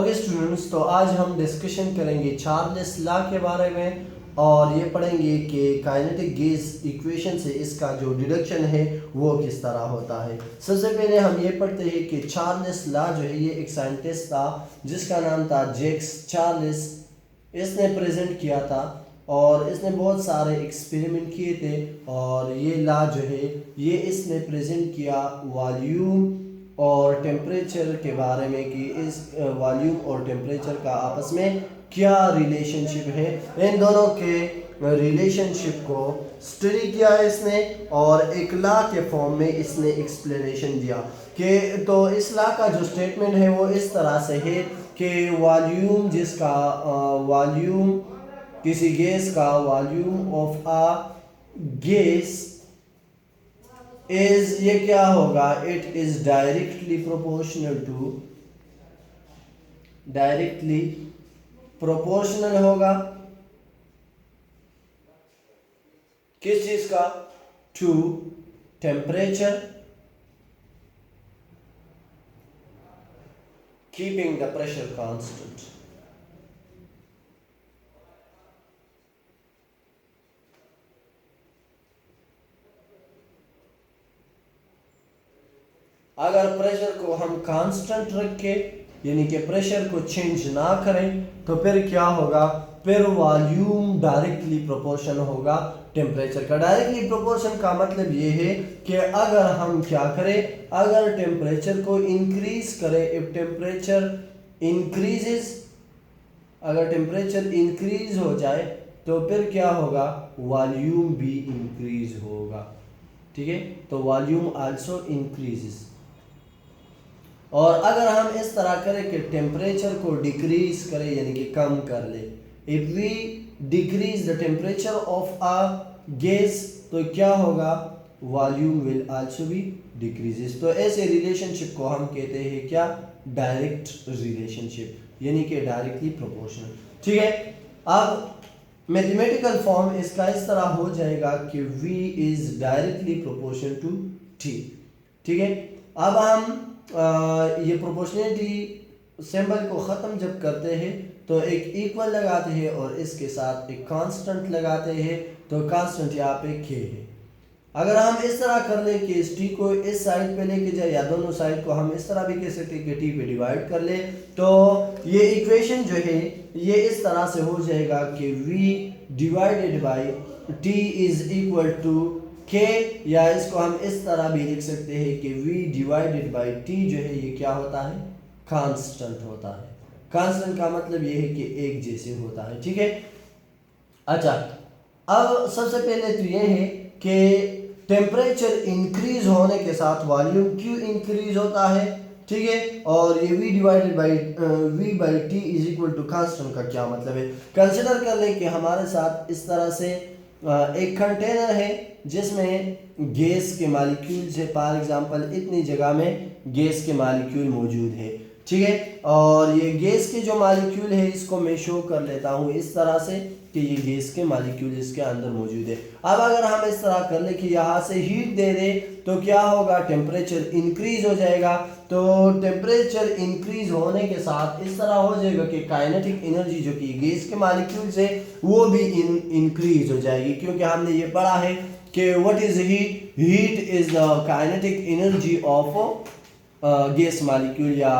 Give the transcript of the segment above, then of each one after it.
Okay students, तो आज हम डिस्कशन करेंगे चार्ल्स लॉ के बारे में और ये पढ़ेंगे कि काइनेटिक गैस इक्वेशन से इसका जो डिडक्शन है वो किस तरह होता है। सबसे पहले हम ये पढ़ते हैं कि चार्ल्स लॉ जो है ये एक साइंटिस्ट था जिसका नाम था जैक्स चार्ल्स। इसने प्रेजेंट किया था और इसने बहुत सारे एक्सपेरिमेंट किए थे और ये लॉ जो है ये इसने प्रेजेंट किया वॉल्यूम और टेम्परेचर के बारे में कि इस वॉल्यूम और टेम्परेचर का आपस में क्या रिलेशनशिप है। इन दोनों के रिलेशनशिप को स्टडी किया इसने और एक लॉ के फॉर्म में इसने एक्सप्लेनेशन दिया कि तो इस लॉ का जो स्टेटमेंट है वो इस तरह से है कि वॉल्यूम जिसका वॉल्यूम किसी गैस का volume of a gas is ये क्या होगा, इट इज डायरेक्टली प्रोपोर्शनल होगा किस चीज का, to temperature keeping the pressure constant. अगर प्रेशर को हम कांस्टेंट रखे यानी कि प्रेशर को चेंज ना करें तो फिर क्या होगा, फिर वॉल्यूम डायरेक्टली प्रोपोर्शन होगा टेम्परेचर का। डायरेक्टली प्रोपोर्शन का मतलब ये है कि अगर हम क्या करें, अगर टेम्परेचर को इंक्रीज करें, इफ टेम्परेचर इंक्रीजेस, अगर टेम्परेचर इंक्रीज हो जाए तो फिर क्या होगा, वॉल्यूम भी इंक्रीज होगा। ठीक है, तो वॉल्यूम आल्सो इंक्रीजेस। और अगर हम इस तरह करें कि टेम्परेचर को डिक्रीज करें यानी कि कम कर ले, if we decrease the temperature of a gas तो क्या होगा, volume will also be decreases. तो ऐसे रिलेशनशिप को हम कहते हैं क्या, डायरेक्ट रिलेशनशिप यानी कि डायरेक्टली प्रोपोर्शनल। ठीक है, अब मैथमेटिकल फॉर्म इसका इस तरह हो जाएगा कि V is directly proportional to T। ठीक है, अब हम ये प्रोपोर्शनलिटी सिंबल को ख़त्म जब करते हैं तो एक इक्वल लगाते हैं और इसके साथ एक कांस्टेंट लगाते हैं, तो कांस्टेंट यहाँ पे K है। अगर हम इस तरह कर ले कि इस T को इस साइड पे लेके जाए या दोनों साइड को हम इस तरह भी कह सकते हैं कि T पे डिवाइड कर ले, तो ये इक्वेशन जो है ये इस तरह से हो जाएगा कि V divided by T is equal to K, या इसको हम इस तरह भी लिख सकते हैं कि V डिवाइडेड बाई T जो है ये क्या होता है, कांस्टेंट होता है। कांस्टेंट का मतलब ये है कि एक जैसे होता है। ठीक है, अच्छा अब सबसे पहले तो ये है कि टेम्परेचर इंक्रीज होने के साथ वॉल्यूम क्यों इंक्रीज होता है। ठीक है, और ये V divided by V by T is equal to constant का क्या मतलब है। कंसिडर कर लें कि हमारे साथ इस तरह से एक कंटेनर है जिसमें गैस के मॉलिक्यूल्स है, फॉर एग्जांपल इतनी जगह में गैस के मॉलिक्यूल मौजूद है। ठीक है, और ये गैस के जो मॉलिक्यूल है इसको मैं शो कर लेता हूँ इस तरह से कि ये गैस के मॉलिक्यूल इसके अंदर मौजूद है। अब अगर हम इस तरह कर ले कि यहाँ से हीट दे दे तो क्या होगा, टेम्परेचर इंक्रीज हो जाएगा। तो टेम्परेचर इंक्रीज होने के साथ इस तरह हो जाएगा कि काइनेटिक एनर्जी जो कि गैस के मॉलिक्यूल से वो भी इंक्रीज हो जाएगी, क्योंकि हमने ये पढ़ा है कि what is heat, heat is the kinetic energy of gas molecule, या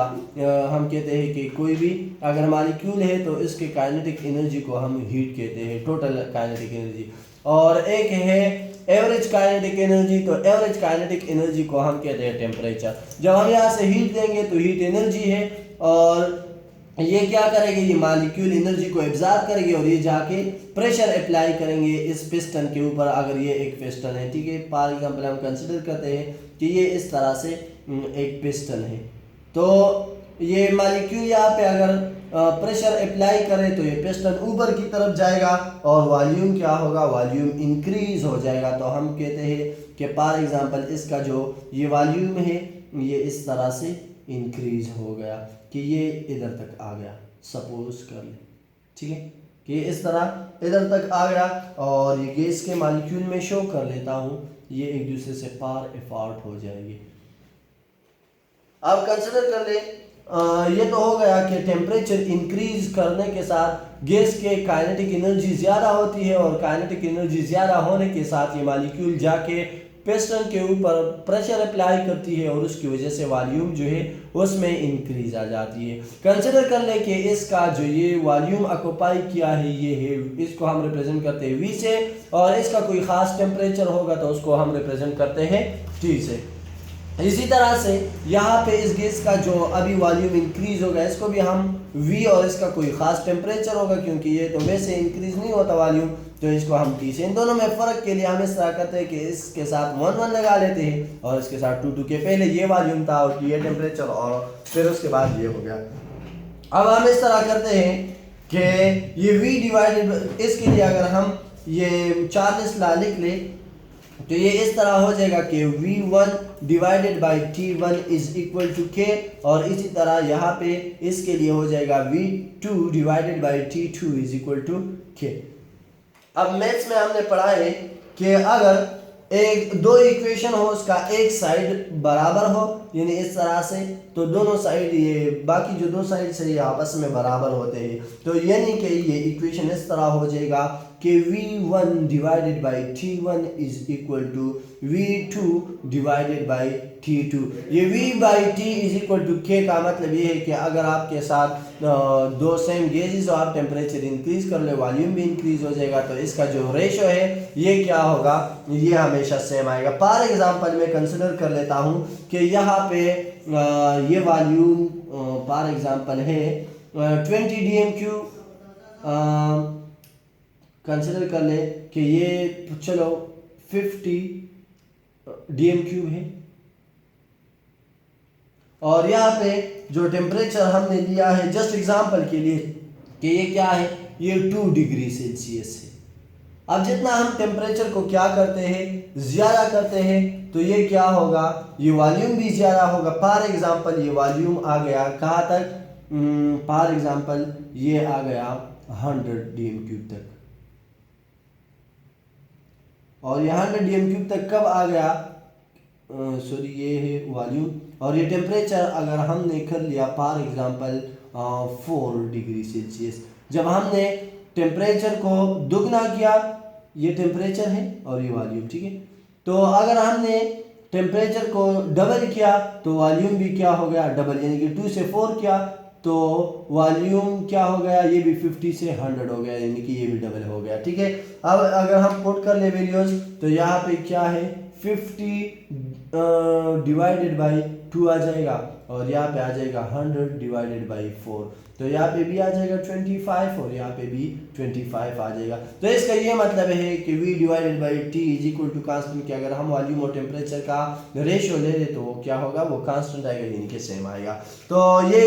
हम कहते हैं कि कोई भी अगर मॉलिक्यूल है तो इसके काइनेटिक एनर्जी को हम हीट कहते हैं, टोटल काइनेटिक एनर्जी। और एक है एवरेज काइनेटिक एनर्जी, तो एवरेज काइनेटिक एनर्जी को हम कहते हैं टेम्परेचर। जब हम यहाँ से हीट देंगे तो हीट एनर्जी है और ये क्या करेंगे, ये मॉलिक्यूल एनर्जी को एब्जॉर्ब करेंगे और ये जाके प्रेशर अप्लाई करेंगे इस पिस्टन के ऊपर। अगर ये एक पिस्टन है, ठीक है, फॉर एग्जांपल हम कंसिडर करते हैं कि ये इस तरह से एक पिस्टन है, तो ये मॉलिक्यूल यहाँ पे अगर प्रेशर अप्लाई करे तो ये पिस्टन ऊपर की तरफ जाएगा और वॉल्यूम क्या होगा, वॉल्यूम इंक्रीज हो जाएगा। तो हम कहते हैं कि फॉर एग्जांपल इसका जो ये वॉल्यूम है ये इस तरह से इंक्रीज हो गया कि ये इधर तक आ गया, सपोज कर ले। ठीक है, कि इस तरह इधर तक आ गया और ये गैस के मॉलिक्यूल में शो कर लेता हूँ, ये एक दूसरे से फार अपार्ट हो जाएंगे। अब कंसिडर कर ले ये तो हो गया कि टेम्परेचर इंक्रीज करने के साथ गैस के काइनेटिक एनर्जी ज़्यादा होती है और काइनेटिक एनर्जी ज़्यादा होने के साथ ये मॉलिक्यूल जाके पिस्टन के ऊपर प्रेशर अप्लाई करती है और उसकी वजह से वॉल्यूम जो है उसमें इंक्रीज आ जाती है। कंसिडर कर ले कि इसका जो ये वॉल्यूम ऑक्युपाई किया है ये है, इसको हम रिप्रेजेंट करते हैं V से, और इसका कोई ख़ास टेम्परेचर होगा तो उसको हम रिप्रेजेंट करते हैं T से। इसी तरह से यहाँ पे इस गैस का जो अभी वॉल्यूम इंक्रीज होगा इसको भी हम V, और इसका कोई ख़ास टेम्परेचर होगा क्योंकि ये तो वैसे इंक्रीज नहीं होता वॉल्यूम, तो इसको हम T से। इन दोनों में फ़र्क के लिए हम इस तरह करते हैं कि इसके साथ 1 1 लगा लेते हैं और इसके साथ 2 2 के पहले ये वॉल्यूम था और ये टेम्परेचर और फिर उसके बाद ये हो गया। अब हम इस तरह करते हैं कि ये V डिवाइडेड, इसके लिए अगर हम ये चार्ल्स लॉ लिख लें तो ये इस तरह हो जाएगा कि V1 divided by T1 is equal to K, और इसी तरह यहाँ पे इसके लिए हो जाएगा V2 divided by T2 is equal to K। अब मैथ्स में हमने पढ़ा है कि अगर एक दो इक्वेशन हो उसका एक साइड बराबर हो यानी इस तरह से, तो दोनों साइड ये बाकी जो दो साइड से ये आपस में बराबर होते हैं, तो यानी कि ये इक्वेशन इस तरह हो जाएगा कि V1 divided by T1 is equal to V2 divided by T2। ये V by T is equal to K का मतलब ये है कि अगर आपके साथ दो सेम गैसेस और आप टेम्परेचर इंक्रीज कर ले वॉल्यूम भी इंक्रीज हो जाएगा, तो इसका जो रेशो है ये क्या होगा, ये हमेशा सेम आएगा। फॉर एग्जांपल मैं कंसिडर कर लेता हूँ कि यहाँ पे ये वॉल्यूम फॉर एग्जांपल है 20 dm3, कंसिडर कर ले कि ये चलो 50 dm3 है, और यहाँ पे जो टेम्परेचर हमने लिया है जस्ट एग्जांपल के लिए कि ये क्या है, ये 2 डिग्री सेल्सियस है। अब जितना हम टेम्परेचर को क्या करते हैं, ज़्यादा करते हैं, तो ये क्या होगा, ये वॉल्यूम भी ज़्यादा होगा। फॉर एग्जांपल ये वॉल्यूम आ गया कहाँ तक, फॉर एग्जांपल ये आ गया 100 dm3 तक, और ये 100 dm3 तक कब आ गया, सॉरी ये है वॉल्यूम, और ये टेम्परेचर अगर हमने कर लिया फॉर एग्जांपल 4 डिग्री सेल्सियस। जब हमने टेम्परेचर को दुगना किया, ये टेम्परेचर है और ये वॉल्यूम, ठीक है, तो अगर हमने टेम्परेचर को डबल किया तो वॉल्यूम भी क्या हो गया, डबल, यानी कि 2 से 4 किया तो वॉल्यूम क्या हो गया, ये भी 50 से 100 हो गया, यानी कि ये भी डबल हो गया, ठीक है। अब अगर हम पुट कर ले वैल्यूज तो यहाँ पे क्या है 50 डिवाइडेड बाई 2 आ जाएगा, और यहाँ पे आ जाएगा 100 डिवाइडेड बाई 4, तो यहाँ पे भी आ जाएगा 25 और यहाँ पे भी 25 आ जाएगा। तो इसका ये मतलब है कि V divided by T is equal to constant, कि अगर हम वॉल्यूम और टेम्परेचर का रेशियो ले लें तो वो क्या होगा, वो कांस्टेंट आएगा, यानी कि सेम आएगा। तो ये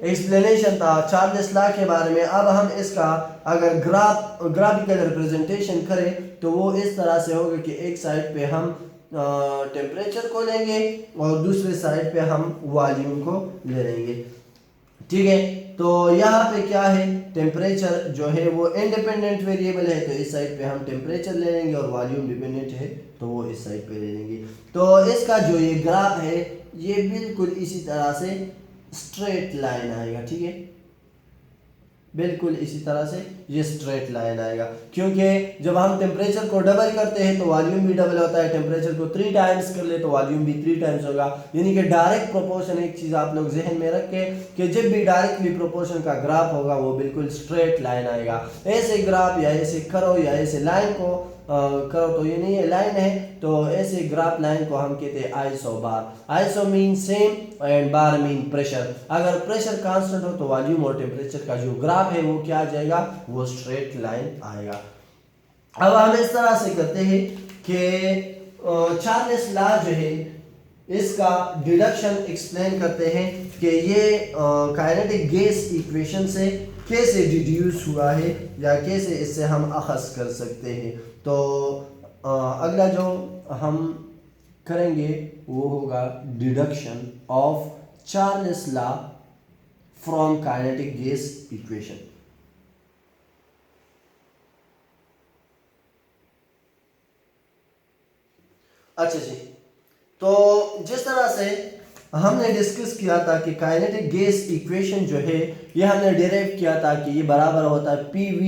एक्सप्लेनेशन था चार्ल्स लॉ के बारे में। अब हम इसका अगर ग्राफिकल रिप्रेजेंटेशन करें तो वो इस तरह से होगा कि एक साइड पे हम टेम्परेचर को लेंगे और दूसरे साइड पे हम वॉल्यूम को ले लेंगे, ठीक है। तो यहाँ पे क्या है, टेम्परेचर जो है वो इंडिपेंडेंट वेरिएबल है, तो इस साइड पे हम टेम्परेचर ले लेंगे, और वॉल्यूम डिपेंडेंट है तो वो इस साइड पे ले लेंगे। तो इसका जो ये ग्राफ है ये बिल्कुल इसी तरह से स्ट्रेट लाइन आएगा, ठीक है, बिल्कुल इसी तरह से ये स्ट्रेट लाइन आएगा, क्योंकि जब हम टेम्परेचर को डबल करते हैं तो वॉल्यूम भी डबल होता है, टेम्परेचर को 3 टाइम्स कर ले तो वॉल्यूम भी 3 टाइम्स होगा, यानी कि डायरेक्ट प्रोपोर्शन। एक चीज़ आप लोग जहन में रखें कि जब भी डायरेक्टली प्रोपोर्शन का ग्राफ होगा वो बिल्कुल स्ट्रेट लाइन आएगा। ऐसे ग्राफ या ऐसे करो या ऐसे लाइन को करो तो ये नहीं है, लाइन है, तो ऐसे ग्राफ लाइन को हम कहते हैं iso bar. Iso mean same and bar mean pressure. अगर प्रेशर कांस्टेंट हो तो वॉल्यूम और टेम्परेचर का जो ग्राफ है वो क्या आ जाएगा, वो स्ट्रेट लाइन आएगा। अब हम इस तरह से करते हैं कि चार्ल्स लॉ जो है इसका डिडक्शन एक्सप्लेन करते हैं कि ये काइनेटिक गैस इक्वेशन से कैसे डिड्यूस हुआ है या कैसे इससे हम अखज़ कर सकते हैं। तो अगला जो हम करेंगे वो होगा deduction of Charles law from kinetic gas equation. अच्छा जी, तो जिस तरह से हमने डिस्कस किया था कि काइनेटिक गैस इक्वेशन जो है ये हमने डिराइव किया था कि ये बराबर होता है PV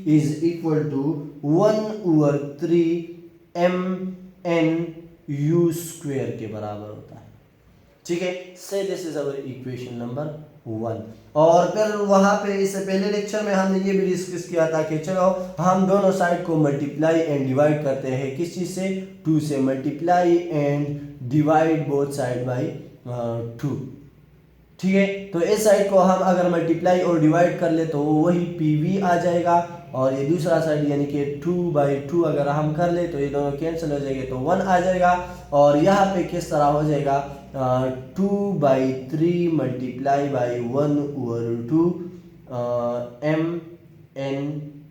is equal to 1/3 mnu square के बराबर होता है। ठीक है, so this is our equation number 1। और फिर वहां पे इससे पहले लेक्चर में हमने ये भी डिस्कस किया था कि चलो हम दोनों साइड को मल्टीप्लाई एंड डिवाइड करते हैं, किस चीज से, 2 से। Multiply and divide both side by 2। ठीक है, तो इस साइड को हम अगर मल्टीप्लाई और डिवाइड कर ले तो वही PV आ जाएगा, और ये दूसरा साइड यानी कि 2/2 अगर हम कर ले तो ये दोनों कैंसिल हो जाएंगे तो 1 आ जाएगा। और यहाँ पे किस तरह हो जाएगा, 2/3 मल्टीप्लाई बाई 1/2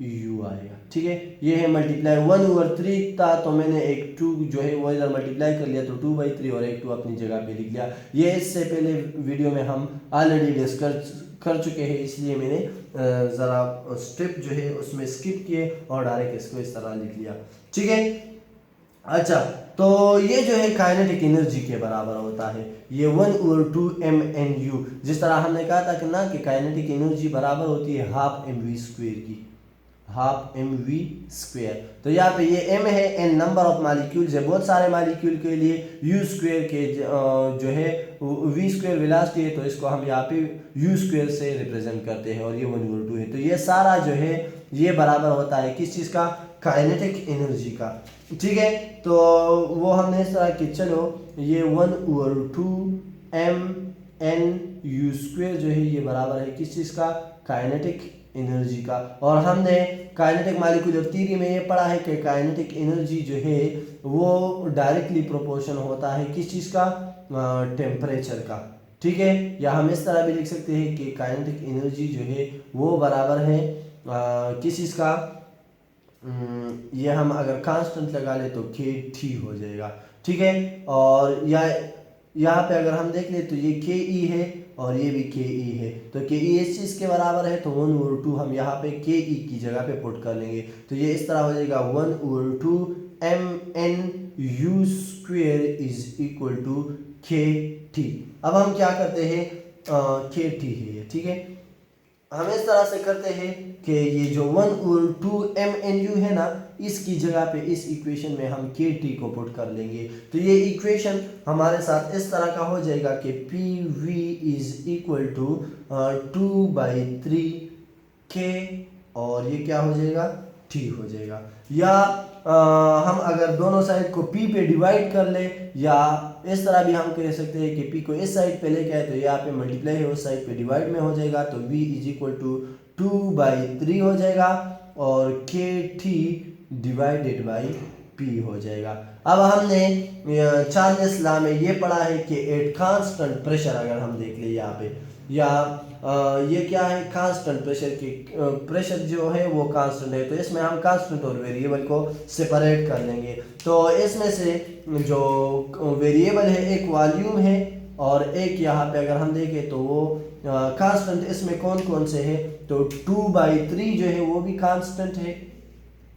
mnu आएगा। ठीक है, ये है मल्टीप्लाई 1/3 था तो मैंने एक 2 जो है वो इधर मल्टीप्लाई कर लिया तो 2/3 और एक 2 अपनी जगह पे लिख लिया। ये इससे पहले वीडियो में हम ऑलरेडी डिस्कस कर चुके हैं, इसलिए मैंने ज़रा स्टेप जो है उसमें स्किप किए और डायरेक्ट इसको इस तरह लिख लिया। ठीक है, अच्छा, तो ये जो है काइनेटिक एनर्जी के बराबर होता है, ये 1/2 mnu। जिस तरह हमने कहा था कि ना कि काइनेटिक एनर्जी बराबर होती है ½ mv स्क्वायर की, ½ mv स्क्वायर। तो यहाँ पे ये m है, n नंबर ऑफ मॉलिक्यूल्स है, बहुत सारे मॉलिक्यूल के लिए u स्क्वायर के जो है v स्क्वायर वेलोसिटी है, तो इसको हम यहाँ पे u स्क्वायर से रिप्रेजेंट करते हैं, और ये 1/2 है। तो ये सारा जो है ये बराबर होता है किस चीज़ का, काइनेटिक एनर्जी का। ठीक है, तो वो हमने इस तरह कि चलो ये 1/2 mnu स्क्वायर जो है ये बराबर है किस चीज़ का, काइनेटिक एनर्जी का। और हमने काइनेटिक मॉलिक्यूलर थ्योरी में ये पढ़ा है कि काइनेटिक एनर्जी जो है वो डायरेक्टली प्रोपोर्शन होता है किस चीज़ का, टेम्परेचर का। ठीक है, या हम इस तरह भी लिख सकते हैं कि काइनेटिक एनर्जी जो है वो बराबर है किस चीज़ का, ये हम अगर कांस्टेंट लगा ले तो kT हो जाएगा। ठीक है, और यहाँ पे अगर हम देख ले तो ये ke है और ये भी ke है, तो ke इस चीज़ के बराबर है तो 1/2 हम यहाँ पे ke की जगह पे पुट कर लेंगे, तो ये इस तरह हो जाएगा 1/2 mnu square is equal to kT। अब हम क्या करते हैं, kT है ये। ठीक है, हम इस तरह से करते हैं कि ये जो 1/2 mnu है ना, इसकी जगह पे इस इक्वेशन में हम kT को पुट कर लेंगे, तो ये इक्वेशन हमारे साथ इस तरह का हो जाएगा कि PV is equal to 2/3 K, और ये क्या हो जाएगा, T हो जाएगा। या हम अगर दोनों साइड को P पे डिवाइड कर ले, या इस तरह भी हम कह सकते हैं कि P को इस साइड पे लेके आए तो यहाँ पे मल्टीप्लाई है उस साइड पे डिवाइड में हो जाएगा, तो V इज इक्वल टू 2/3 हो जाएगा और KT डिवाइडेड बाई P हो जाएगा। अब हमने चार्ल्स लॉ में ये पढ़ा है कि एट कांस्टेंट प्रेशर, अगर हम देख ले यहाँ पे, या ये क्या है, कांस्टेंट प्रेशर की, प्रेशर जो है वो कांस्टेंट है, तो इसमें हम कांस्टेंट और वेरिएबल को सेपरेट कर लेंगे। तो इसमें से जो वेरिएबल है एक वॉल्यूम है और एक यहाँ पे अगर हम देखें तो वो कांस्टेंट इसमें कौन कौन से है, तो 2/3 जो है वो भी कांस्टेंट है,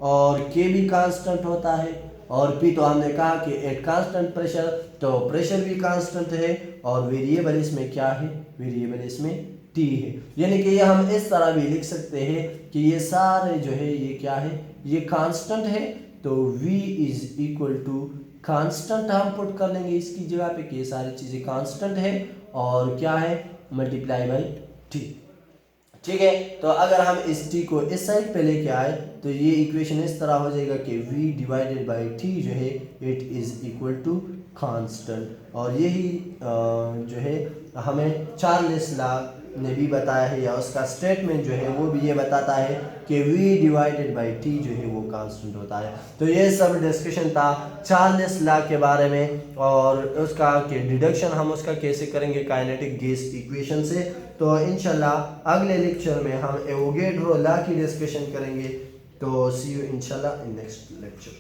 और K भी कांस्टेंट होता है, और P तो हमने कहा कि एट कांस्टेंट प्रेशर, तो प्रेशर भी कांस्टेंट है, और वेरिएबल इसमें क्या है, वेरिएबल इसमें T है। यानी कि ये हम इस तरह भी लिख सकते हैं कि ये सारे जो है ये क्या है, ये कांस्टेंट है, तो V is equal to constant हम पुट कर लेंगे इसकी जगह पे कि ये सारी चीज़ें कांस्टेंट है, और क्या है, मल्टीप्लाई बाई T। ठीक है, तो अगर हम इस T को इस साइड पे लेके आए तो ये इक्वेशन इस तरह हो जाएगा कि V डिवाइडेड बाई T जो है it is equal to constant, और यही जो है हमें चार्ल्स लॉ ने भी बताया है, या उसका स्टेटमेंट जो है वो भी ये बताता है कि V डिवाइडेड बाई T जो है वो कांस्टेंट होता है। तो ये सब डिस्कशन था चार्ल्स लॉ के बारे में, और उसका कि डिडक्शन हम उसका कैसे करेंगे काइनेटिक गैस इक्वेशन से। तो इंशाल्लाह अगले लेक्चर में हम एवोगैड्रो लॉ की डिस्कशन करेंगे। तो सी यू इंशाल्लाह इन नेक्स्ट लेक्चर।